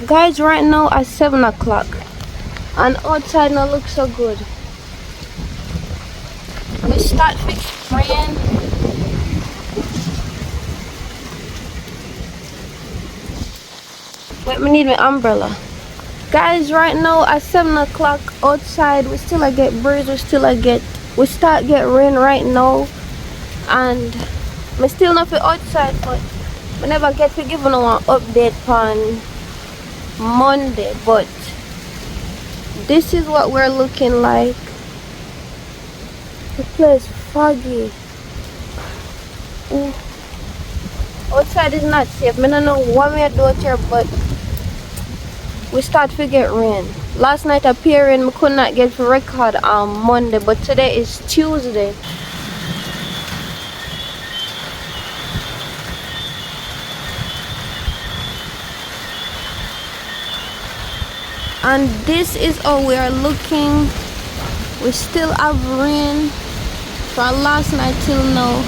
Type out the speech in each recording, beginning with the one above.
Guys, right now at 7 o'clock and outside now looks so good. We start fixing rain. Wait, me need my umbrella. Guys, right now at 7 o'clock outside we still get breeze, we start get rain right now, and me still not for outside, but we never get to give no one update on Monday. But this is what we're looking like. The place foggy. Ooh. Outside is not safe. I don't know what we do out here, but we start to get rain. Last night appearing, we could not get for record on Monday, but today is Tuesday. And this is how we are looking. We still have rain from last night till now.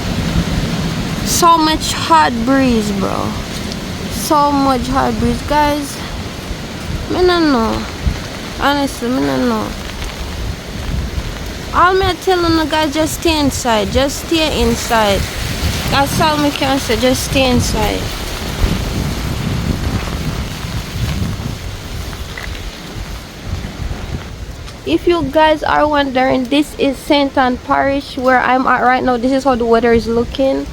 So much hot breeze, bro. So much hot breeze, guys. I don't know. Honestly, I don't know. All me telling the guys, just stay inside. Just stay inside. That's all me can say. Just stay inside. If you guys are wondering, this is St. Ann Parish where I'm at right now. This is how the weather is looking.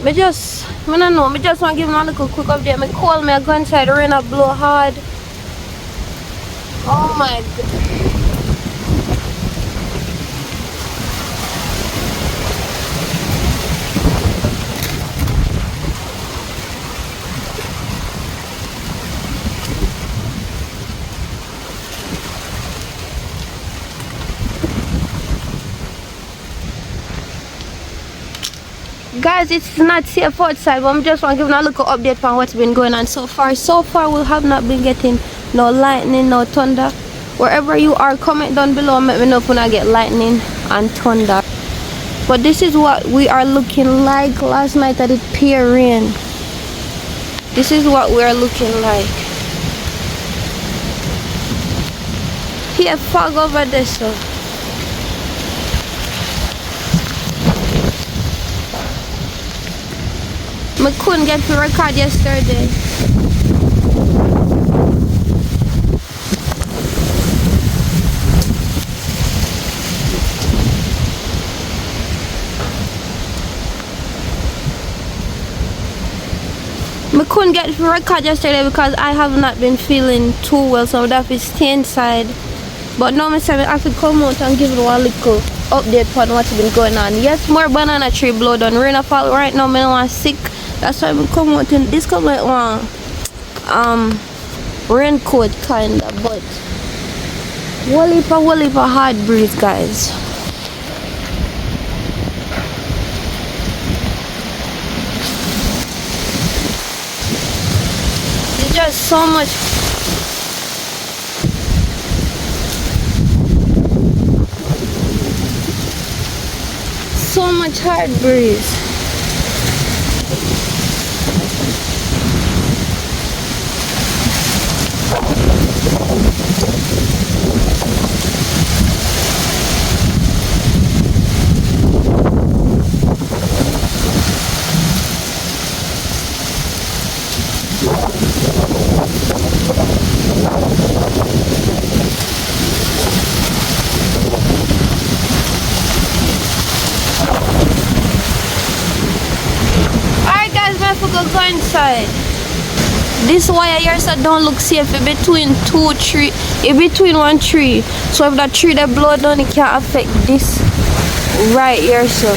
I don't know, I just want to give them a little quick update. I cold, I go inside, the rain a blow hard. Oh my god. Guys, it's not safe outside, but I just want to give you a little update on what's been going on so far. So far, we have not been getting no lightning, no thunder. Wherever you are, comment down below and let me know if when I get lightning and thunder. But this is what we are looking like. Last night I did peer rain. This is what we are looking like. Here, fog over there, so. I couldn't get to record yesterday. I couldn't get to record yesterday because I have not been feeling too well, so I would have to stay inside. But now I have to come out and give you a little update on what's been going on. Yes, more banana tree blow down. Rain fall right now, I don't sick. That's why I come out in this come like one raincoat kinda, but whole heap of hard breeze, guys. It's just so much. So much hard breeze. Go inside. This wire here so don't look safe. It between one tree. So if that tree that blow down, it can't affect this right here. So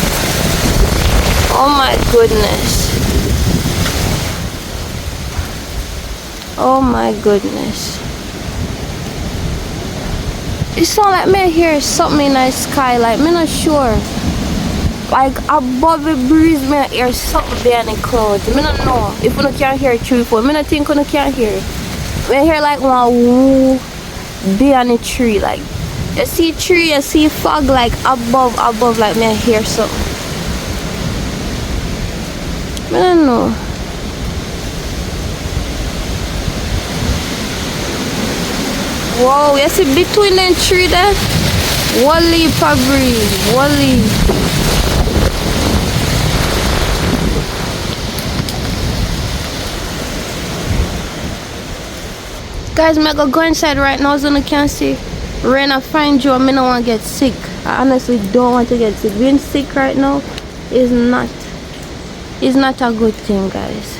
oh my goodness. Oh my goodness. It sound like me hear something in the sky. Like me not sure. Like above the breeze, me hear something there in the clouds. I don't know if you can't hear it through phone. I don't think you can't hear it. I hear like one woo there on the tree. Like you see tree, you see fog like above, like me hear something. I don't know. Whoa, you see between them tree there? Wally pa breeze. Wally. Guys, I'm gonna go inside right now so you can see rain. I find you. I don't want to get sick. I honestly don't want to get sick. Being sick right now is not a good thing, guys.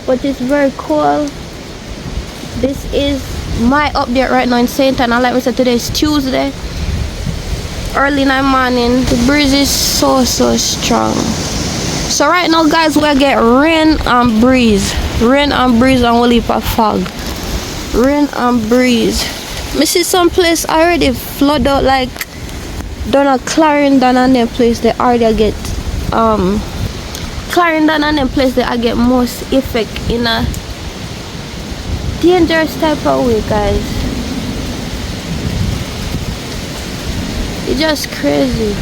But it's very cool. This is my update right now in St. Anne. Like I said, today is Tuesday. Early in the morning. The breeze is so strong. So right now, guys, we get rain and breeze. Rain and breeze and we'll leave a fog. Rain and breeze. Me see some place already flood out, like down a Clarendon and them place they already get Clarendon and them place they get most effect in a dangerous type of way, guys. It's just crazy.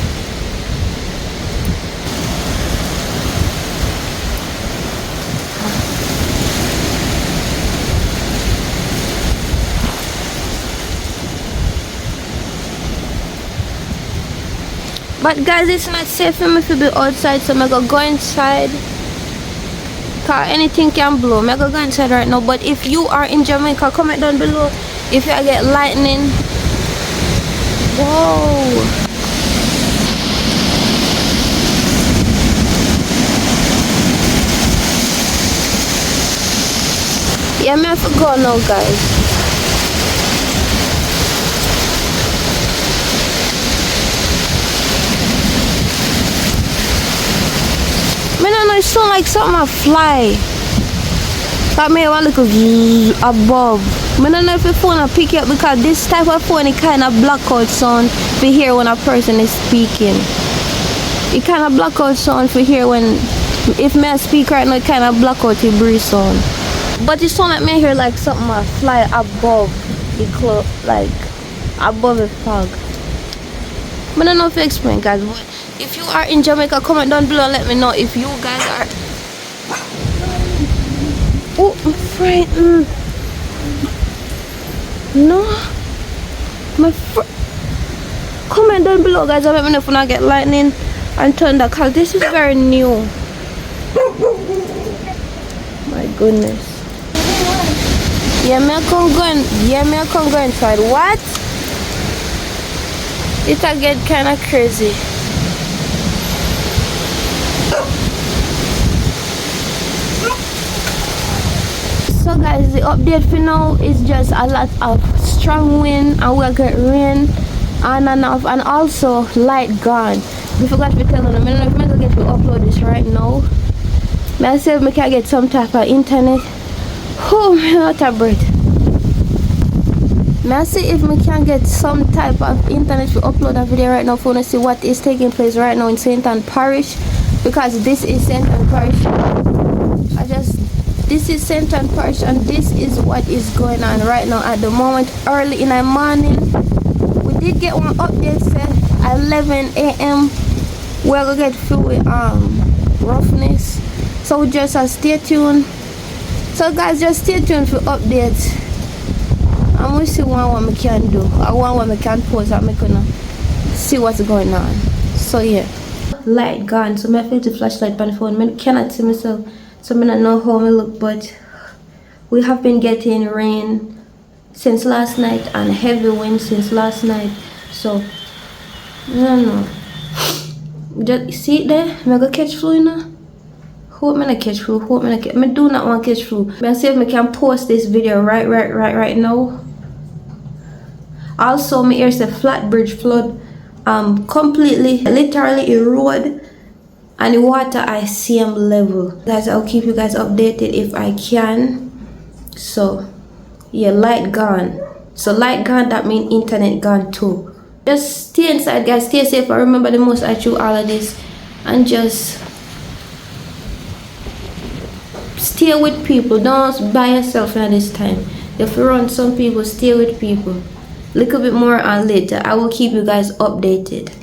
But guys, it's not safe for me to be outside, so I'm gonna go inside. Cause anything can blow. I'm gonna go inside right now. But if you are in Jamaica, comment down below if you get lightning. Whoa. Yeah, I have to go now, guys. It sound like something a fly. That may want to look above. I don't know if the phone will pick it up because this type of phone it kind of block out sound for hear when a person is speaking. It kind of block out sound for hear when if me speak right now it kind of block out the breeze sound. But it sound like me hear like something a fly above the cloud, like above the fog. I don't know if you explain, guys. But if you are in Jamaica, comment down below and let me know if you guys are. Oh, I'm frightened. No. Comment down below, guys, and let me know if I get lightning and thunder, because this is very new. My goodness. Yeah, me I come go inside. What? It'll get kind of crazy. So guys, the update for now is just a lot of strong wind and we'll get rain on and off, and also light gone. We forgot to tell them, I don't know if I'm going to get to upload this right now. Myself, I can get some type of internet. Oh, I'm out of breath. May I see if we can get some type of internet to upload a video right now for to see what is taking place right now in St. Anne Parish, because this is St. Anne Parish. This is St. Anne Parish and this is what is going on right now at the moment. Early in the morning, we did get one update set 11 a.m. we're gonna get through with roughness, so just stay tuned. So guys, just stay tuned for updates. I'm gonna see what we can do. I want what we can post. I'm gonna see what's going on. So yeah, light gone. So I feel the flashlight on the phone. I cannot see myself, so I don't know how I look. But we have been getting rain since last night and heavy wind since last night. So I don't know. Just see it there. I'm gonna catch flu, you know. Hope me not catch flu. Hope me not catch. I do not want to catch flu. I see if I can post this video right now. Also, my ears the Flatbridge flood completely, literally erode, and the water I see level. Guys, I'll keep you guys updated if I can. So yeah, light gone. So light gone, that means internet gone too. Just stay inside, guys, stay safe. I remember the most I through all of this, and just stay with people. Don't by yourself at this time. If you run some people, stay with people. Little bit more on later. I will keep you guys updated.